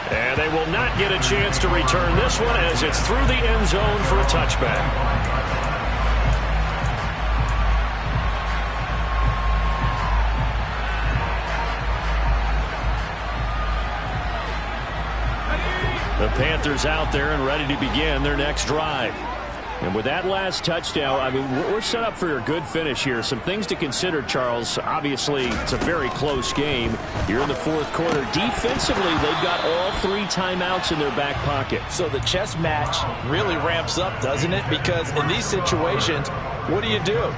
And they will not get a chance to return this one as it's through the end zone for a touchback. The Panthers out there and ready to begin their next drive. And with that last touchdown, I mean, we're set up for a good finish here. Some things to consider, Charles. Obviously, it's a very close game. You're in the fourth quarter. Defensively, they've got all 3 timeouts in their back pocket. So the chess match really ramps up, doesn't it? Because in these situations, what do?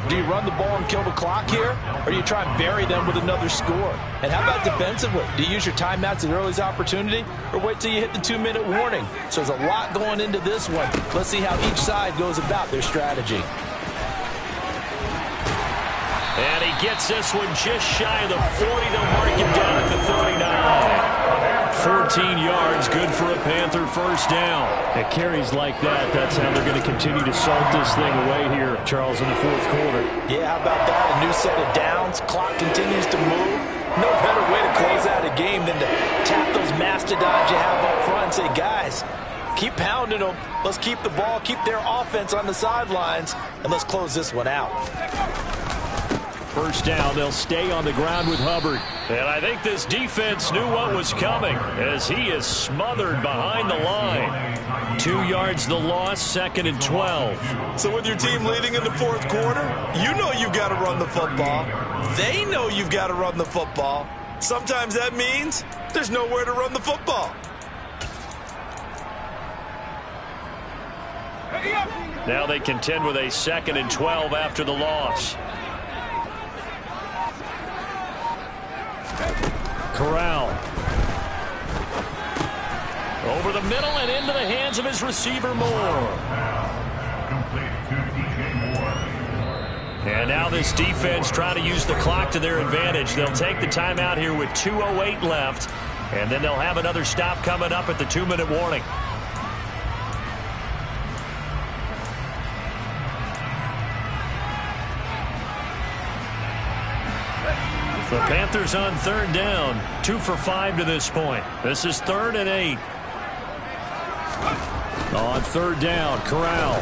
Do you run the ball and kill the clock here? Or do you try and bury them with another score? And how about defensively? Do you use your timeouts at earliest opportunity? Or wait till you hit the 2-minute warning? So there's a lot going into this one. Let's see how each side goes about their strategy. And he gets this one just shy of the 40. They'll mark him down at the 39. 14 yards, good for a Panther first down. At carries like that, that's how they're going to continue to salt this thing away here, Charles, in the fourth quarter. Yeah, how about that? A new set of downs. Clock continues to move. No better way to close out a game than to tap those mastodons you have up front and say, guys, keep pounding them. Let's keep the ball, keep their offense on the sidelines, and let's close this one out. First down, they'll stay on the ground with Hubbard. And I think this defense knew what was coming as he is smothered behind the line. 2 yards the loss, 2nd and 12. So with your team leading in the fourth quarter, you know you've got to run the football. They know you've got to run the football. Sometimes that means there's nowhere to run the football. Now they contend with a 2nd and 12 after the loss. Corral. Over the middle and into the hands of his receiver, Moore. And now this defense trying to use the clock to their advantage. They'll take the timeout here with 2:08 left, and then they'll have another stop coming up at the 2-minute warning. The Panthers on 3rd down, 2 for 5 to this point. This is 3rd and 8. On 3rd down, Corral.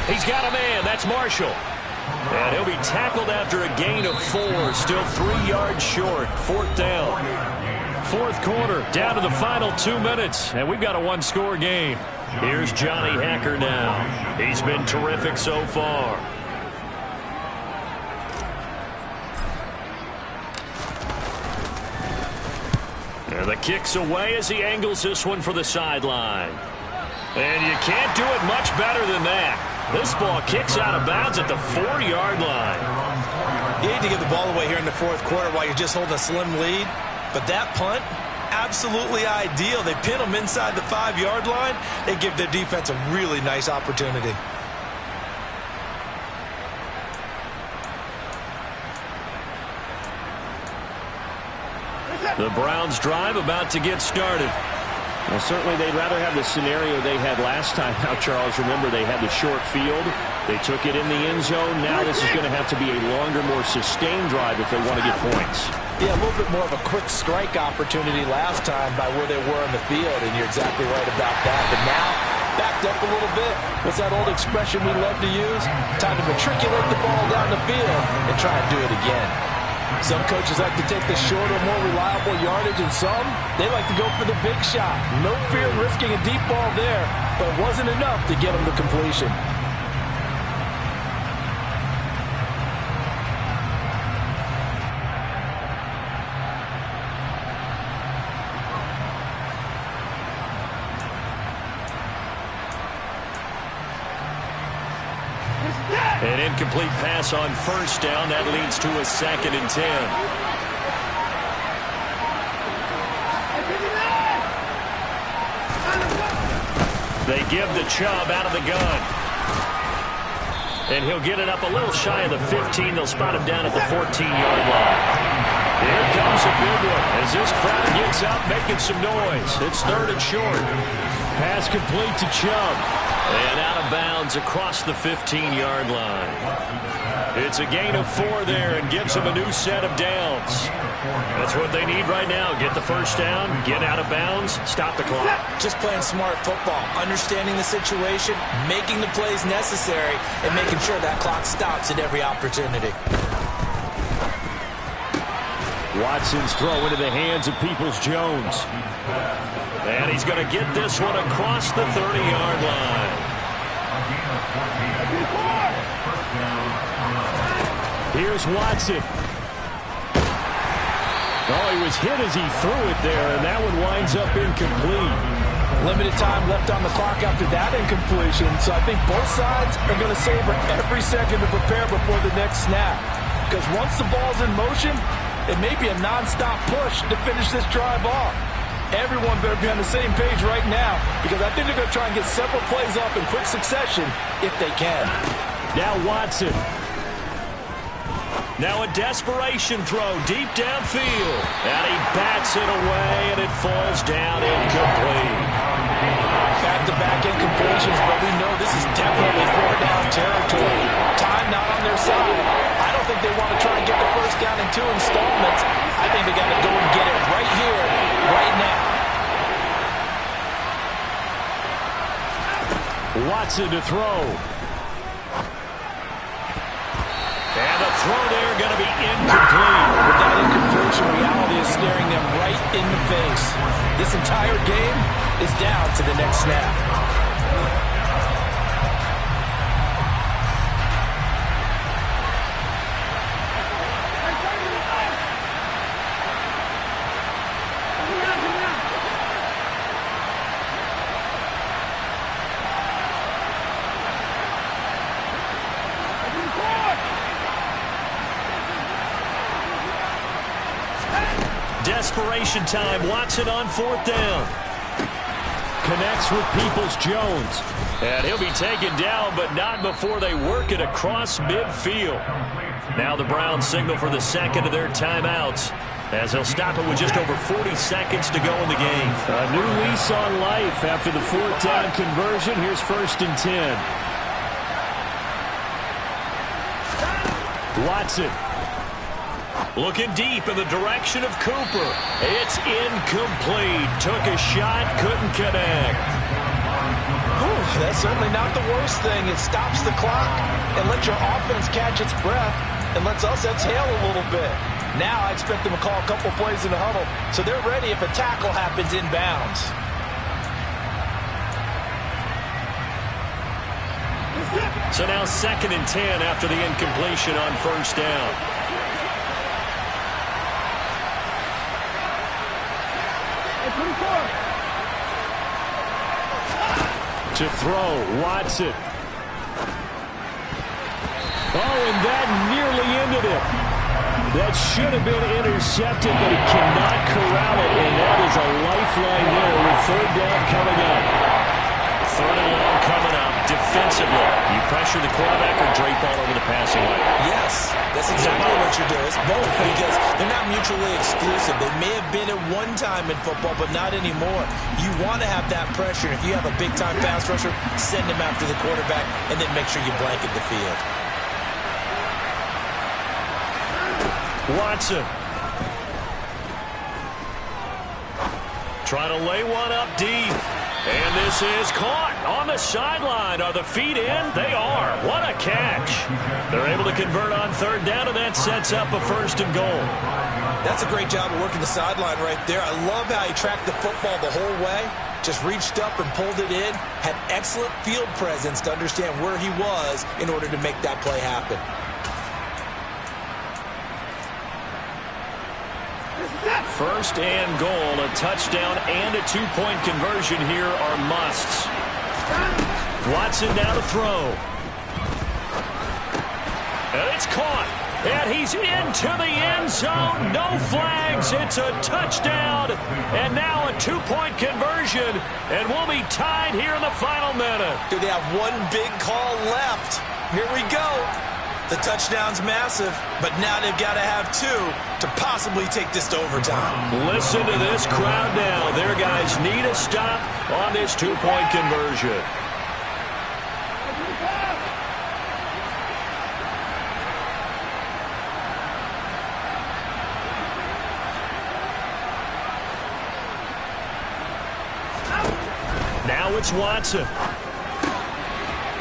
He's got a man. That's Marshall. And he'll be tackled after a gain of 4. Still 3 yards short. 4th down. Fourth quarter, down to the final 2 minutes. And we've got a one-score game. Here's Johnny Hekker now. He's been terrific so far. And the kick's away as he angles this one for the sideline. And you can't do it much better than that. This ball kicks out of bounds at the 4-yard line. You hate to give the ball away here in the fourth quarter while you're just holding a slim lead. But that punt, absolutely ideal. They pin them inside the 5-yard line. They give their defense a really nice opportunity. The Browns drive about to get started. Well, certainly they'd rather have the scenario they had last time. Now, Charles, remember they had the short field. They took it in the end zone. Now this is going to have to be a longer, more sustained drive if they want to get points. Yeah, a little bit more of a quick strike opportunity last time by where they were in the field, and you're exactly right about that. But now, backed up a little bit. What's that old expression we love to use? Time to matriculate the ball down the field and try and do it again. Some coaches like to take the shorter, more reliable yardage, and some, they like to go for the big shot. No fear in risking a deep ball there, but it wasn't enough to get them to completion. An incomplete pass on first down. That leads to a 2nd and 10. They give the Chubb out of the gun. And he'll get it up a little shy of the 15. They'll spot him down at the 14-yard line. Here comes a big one as this crowd gets up making some noise. It's 3rd and short. Pass complete to Chubb. And out of bounds across the 15-yard line. It's a gain of 4 there and gives them a new set of downs. That's what they need right now. Get the first down, get out of bounds, stop the clock. Just playing smart football, understanding the situation, making the plays necessary, and making sure that clock stops at every opportunity. Watson's throw into the hands of Peoples-Jones. And he's going to get this one across the 30-yard line. Here's Watson. Oh, he was hit as he threw it there, and that one winds up incomplete. Limited time left on the clock after that incompletion, so I think both sides are going to savor every second to prepare before the next snap. Because once the ball's in motion, it may be a nonstop push to finish this drive off. Everyone better be on the same page right now, because I think they're going to try and get several plays up in quick succession if they can. Now Watson. Now a desperation throw deep downfield. And he bats it away, and it falls down incomplete. Back-to-back incompletions, but we know this is definitely four-down territory. Time not on their side. I don't think they want to try and get the first down in 2 installments. I think they got to go and get it right here, right now. Watson to throw. And the throw there going to be incomplete. With that incompletion, reality is staring them right in the face. This entire game is down to the next snap. Desperation time. Watson on 4th down. Connects with Peoples-Jones. And he'll be taken down, but not before they work it across midfield. Now the Browns signal for the second of their timeouts, as they'll stop it with just over 40 seconds to go in the game. A new lease on life after the 4th down conversion. Here's 1st and 10. Watson. Looking deep in the direction of Cooper. It's incomplete. Took a shot, couldn't connect. That's certainly not the worst thing. It stops the clock and lets your offense catch its breath and lets us exhale a little bit. Now I expect them to call a couple plays in the huddle so they're ready if a tackle happens inbounds. So now 2nd and 10 after the incompletion on 1st down. To throw, Watson. Oh, and that nearly ended it. That should have been intercepted, but he cannot corral it, and that is a lifeline there with 3rd down coming up. 3rd and long coming up. Defensively, you pressure the quarterback or drape all over the passing lane? Yes, that's exactly what you're doing. It's both, because they're not mutually exclusive. They may have been at one time in football, but not anymore. You want to have that pressure. If you have a big-time pass rusher, send him after the quarterback, and then make sure you blanket the field. Watson. Trying to lay one up deep. And this is caught on the sideline. Are the feet in? They are. What a catch. They're able to convert on 3rd down, and that sets up a 1st and goal. That's a great job of working the sideline right there. I love how he tracked the football the whole way. Just reached up and pulled it in. Had excellent field presence to understand where he was in order to make that play happen. First and goal, a touchdown and a 2-point conversion here are musts. Watson now to throw. And it's caught. And he's into the end zone. No flags. It's a touchdown. And now a 2-point conversion. And we'll be tied here in the final minute. Do they have one big call left? Here we go. The touchdown's massive, but now they've got to have 2 to possibly take this to overtime. Listen to this crowd now. Their guys need a stop on this 2-point conversion. Now it's Watson.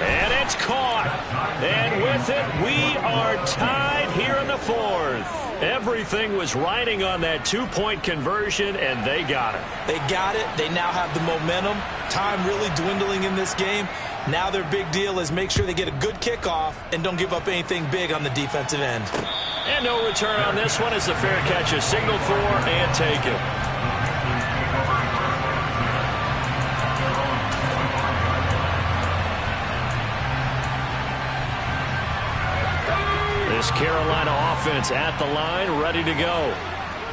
And it's caught. And with it, we are tied here in the 4th. Everything was riding on that 2-point conversion, and they got it. They got it. They now have the momentum. Time really dwindling in this game. Now their big deal is make sure they get a good kickoff and don't give up anything big on the defensive end. And no return on this one as the fair catch is signaled for and taken. This Carolina offense at the line, ready to go.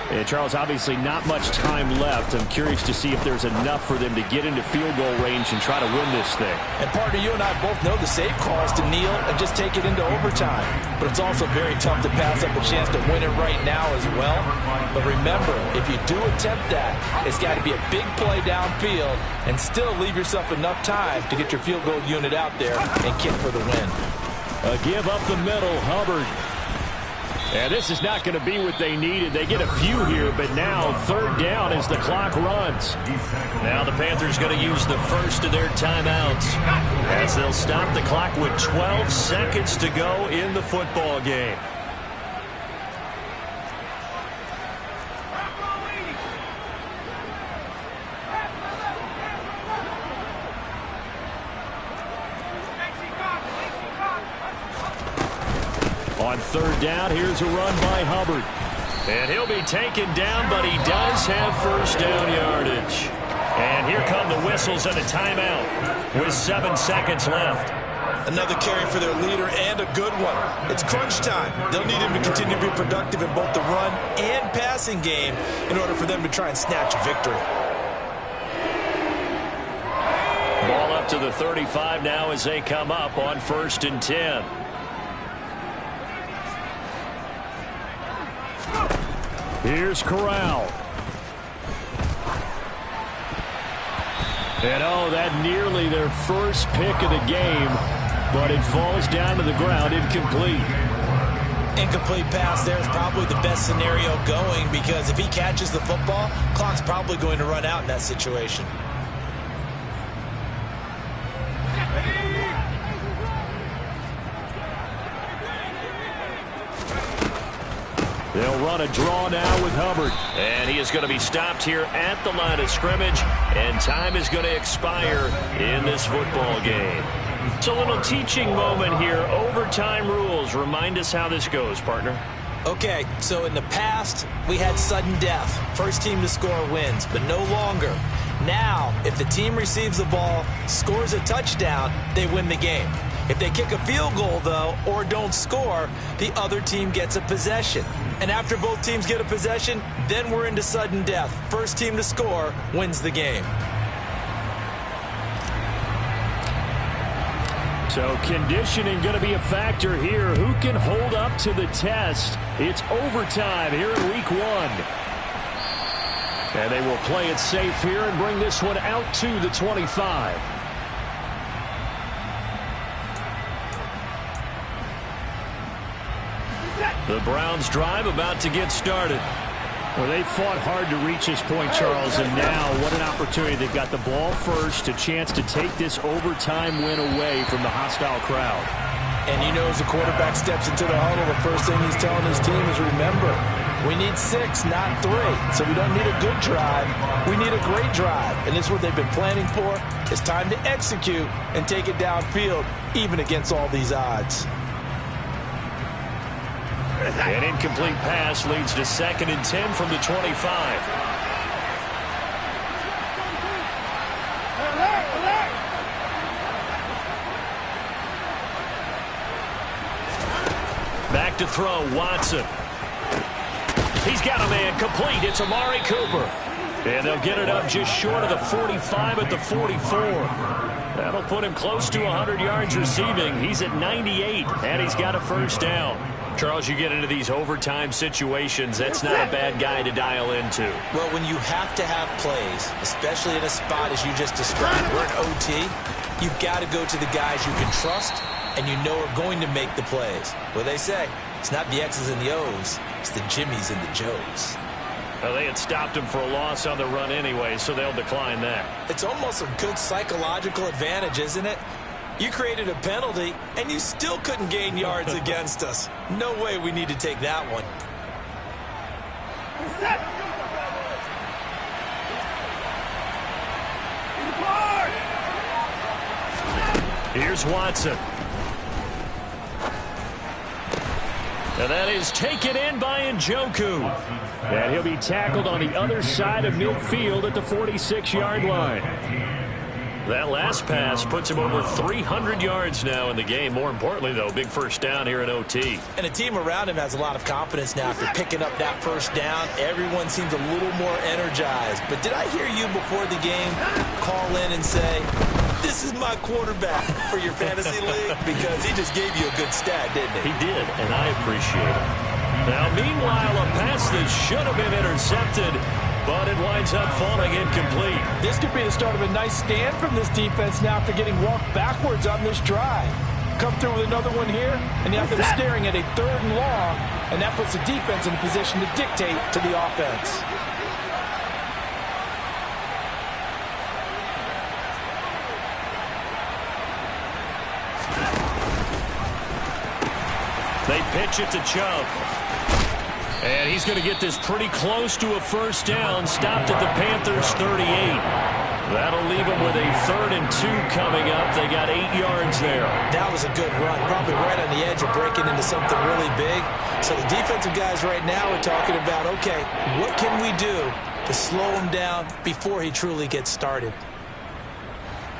And Charles, obviously not much time left. I'm curious to see if there's enough for them to get into field goal range and try to win this thing. And partner, you and I both know the safe call is to kneel and just take it into overtime. But it's also very tough to pass up a chance to win it right now as well. But remember, if you do attempt that, it's got to be a big play downfield and still leave yourself enough time to get your field goal unit out there and kick for the win. A give up the middle, Hubbard. And this is not going to be what they needed. They get a few here, but now third down as the clock runs. Now the Panthers going to use the first of their timeouts as they'll stop the clock with 12 seconds to go in the football game. On third down, here's a run by Hubbard. And he'll be taken down, but he does have first down yardage. And here come the whistles and a timeout with 7 seconds left. Another carry for their leader and a good one. It's crunch time. They'll need him to continue to be productive in both the run and passing game in order for them to try and snatch a victory. Ball up to the 35 now as they come up on 1st and 10. Here's Corral. And oh, that nearly their first pick of the game, but it falls down to the ground incomplete. Incomplete pass there is probably the best scenario going because if he catches the football, clock's probably going to run out in that situation. They'll run a draw now with Hubbard. And he is going to be stopped here at the line of scrimmage, and time is going to expire in this football game. It's a little teaching moment here. Overtime rules. Remind us how this goes, partner. Okay, so in the past, we had sudden death. First team to score wins, but no longer. Now, if the team receives the ball, scores a touchdown, they win the game. If they kick a field goal, though, or don't score, the other team gets a possession. And after both teams get a possession, then we're into sudden death. First team to score wins the game. So conditioning going to be a factor here. Who can hold up to the test? It's overtime here in week 1. And they will play it safe here and bring this one out to the 25. The Browns drive about to get started. Well, they fought hard to reach this point, Charles, and now what an opportunity. They've got the ball first, a chance to take this overtime win away from the hostile crowd. And you know, as the quarterback steps into the huddle, the first thing he's telling his team is, remember, we need 6, not 3. So we don't need a good drive. We need a great drive. And this is what they've been planning for. It's time to execute and take it downfield, even against all these odds. An incomplete pass leads to 2nd and 10 from the 25. Back to throw, Watson. He's got a man complete. It's Amari Cooper. And they'll get it up just short of the 45 at the 44. That'll put him close to 100 yards receiving. He's at 98, and he's got a first down. Charles, you get into these overtime situations, that's not a bad guy to dial into. Well, when you have to have plays, especially in a spot as you just described, we're in OT, you've got to go to the guys you can trust and you know are going to make the plays. What they say, it's not the X's and the O's, it's the Jimmies and the Joes. Well, they had stopped him for a loss on the run anyway, so they'll decline that. It's almost a good psychological advantage, isn't it? You created a penalty, and you still couldn't gain yards against us. No way we need to take that one. Here's Watson. And that is taken in by Njoku. And he'll be tackled on the other side of midfield at the 46-yard line. That last pass puts him over 300 yards now in the game. More importantly, though, big first down here in OT. And the team around him has a lot of confidence now after picking up that first down. Everyone seems a little more energized. But did I hear you before the game call in and say, this is my quarterback for your fantasy league? Because he just gave you a good stat, didn't he? He did, and I appreciate it. Now, meanwhile, a pass that should have been intercepted, but it winds up falling incomplete. This could be the start of a nice stand from this defense now after getting walked backwards on this drive. Come through with another one here, and you have them staring at a 3rd and long, and that puts the defense in a position to dictate to the offense. They pitch it to Chubb. And he's going to get this pretty close to a first down. Stopped at the Panthers' 38. That'll leave him with a 3rd and 2 coming up. They got 8 yards there. That was a good run. Probably right on the edge of breaking into something really big. So the defensive guys right now are talking about, okay, what can we do to slow him down before he truly gets started?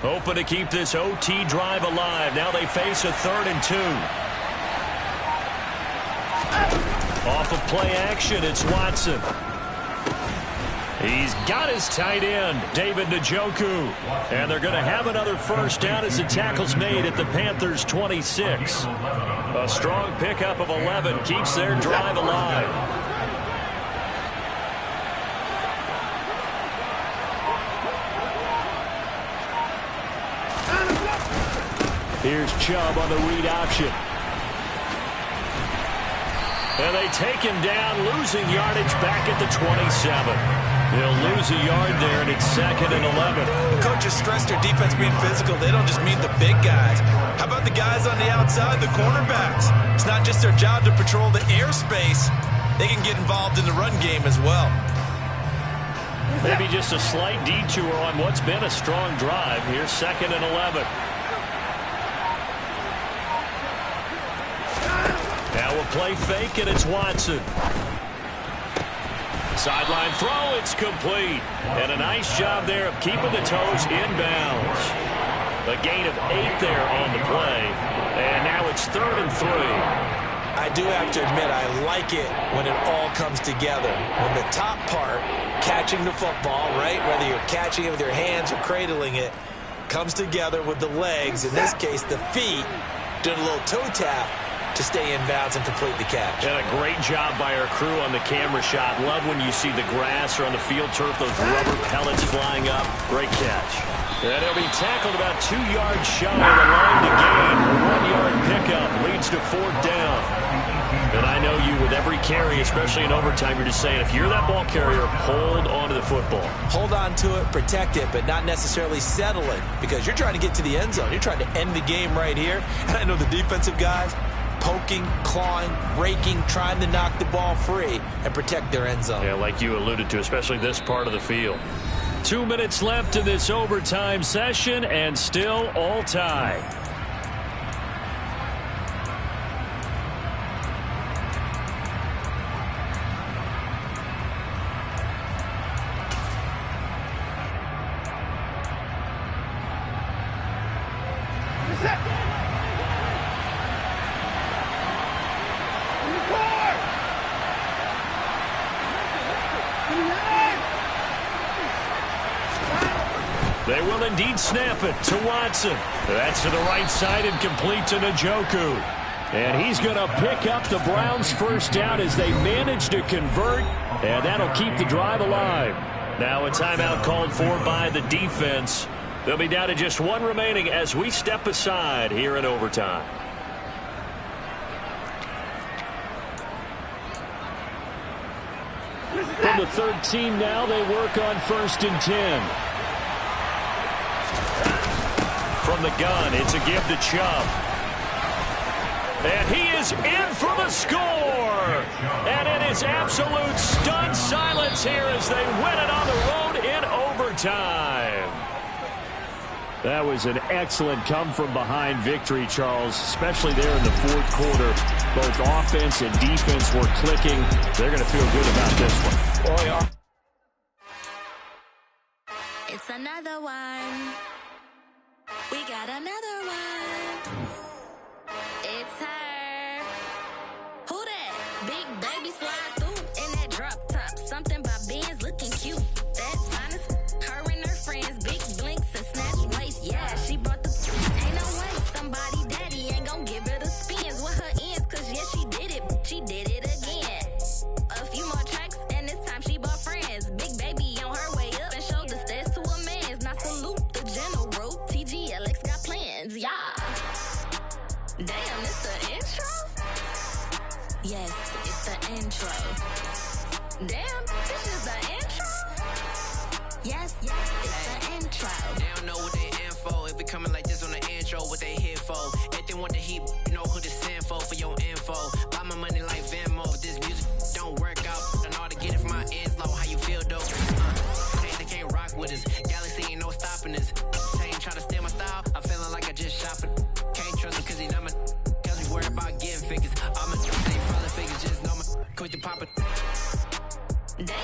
Hoping to keep this OT drive alive. Now they face a 3rd and 2. Off of play action, it's Watson. He's got his tight end, David Njoku. And they're going to have another first down as the tackle's made at the Panthers' 26. A strong pickup of 11 keeps their drive alive. Here's Chubb on the read option. And they take him down, losing yardage back at the 27. They'll lose a yard there, and it's 2nd and 11. The coaches stress their defense being physical. They don't just mean the big guys. How about the guys on the outside, the cornerbacks? It's not just their job to patrol the airspace. They can get involved in the run game as well. Maybe just a slight detour on what's been a strong drive. Here's 2nd and 11. Now a play fake, and it's Watson. Sideline throw, it's complete. And a nice job there of keeping the toes inbounds. A gain of 8 there on the play. And now it's 3rd and 3. I do have to admit, I like it when it all comes together. When the top part, catching the football, right, whether you're catching it with your hands or cradling it, comes together with the legs, in this case the feet, doing a little toe tap to stay in bounds and complete the catch. And a great job by our crew on the camera shot. Love when you see the grass or on the field turf, those rubber pellets flying up. Great catch. And he'll be tackled about 2 yards shy of the line to gain. A 1-yard pickup leads to 4th down. And I know you, with every carry, especially in overtime, you're just saying, if you're that ball carrier, hold on to the football. Hold on to it, protect it, but not necessarily settle it, because you're trying to get to the end zone. You're trying to end the game right here. And I know the defensive guys, poking, clawing, raking, trying to knock the ball free and protect their end zone. Yeah, like you alluded to, especially this part of the field. 2 minutes left in this overtime session, and still all tie. They will indeed snap it to Watson. That's to the right side and complete to Njoku. And he's going to pick up the Browns' first down as they manage to convert, and that'll keep the drive alive. Now a timeout called for by the defense. They'll be down to just 1 remaining as we step aside here in overtime. From the 13 now, they work on 1st and 10. From the gun, it's a give to Chubb. And he is in for the score. And it is absolute stunned silence here as they win it on the road in overtime. That was an excellent come-from-behind victory, Charles, especially there in the 4th quarter. Both offense and defense were clicking. They're going to feel good about this one. Oh, yeah. It's another one. We got another one. It's her. Who that? Big baby slide through in that drop top. Something by Benz looking cute. That's honest. Her and her friends, big blinks and snatch waist. Yeah, she brought the. Ain't no way somebody daddy ain't gon' give her the spins with her ends. Cause yeah, she did it. She did it again. A few more tracks and this time she bought friends. Big baby on her way up and showed the stairs to a man's. Now salute the general. TGLX got plans, yeah. Damn, it's the intro? Yes, it's the intro. Damn, this is the intro? Yes, it's the intro. They don't know what they in for. If we coming like this on the intro, what they here for? If they want the heat, you know who to send for your info. Buy my money like Venmo. If this music don't work out, I know how to get it from my ends low. How you feel, though? They can't rock with us. Galaxy ain't no stopping us. They ain't try to steal my style. I'm feeling like I just shop it. Can't trust him cause he not my. Cause we worry about getting figures. All my ain't falling figures, just know my quick to pop it.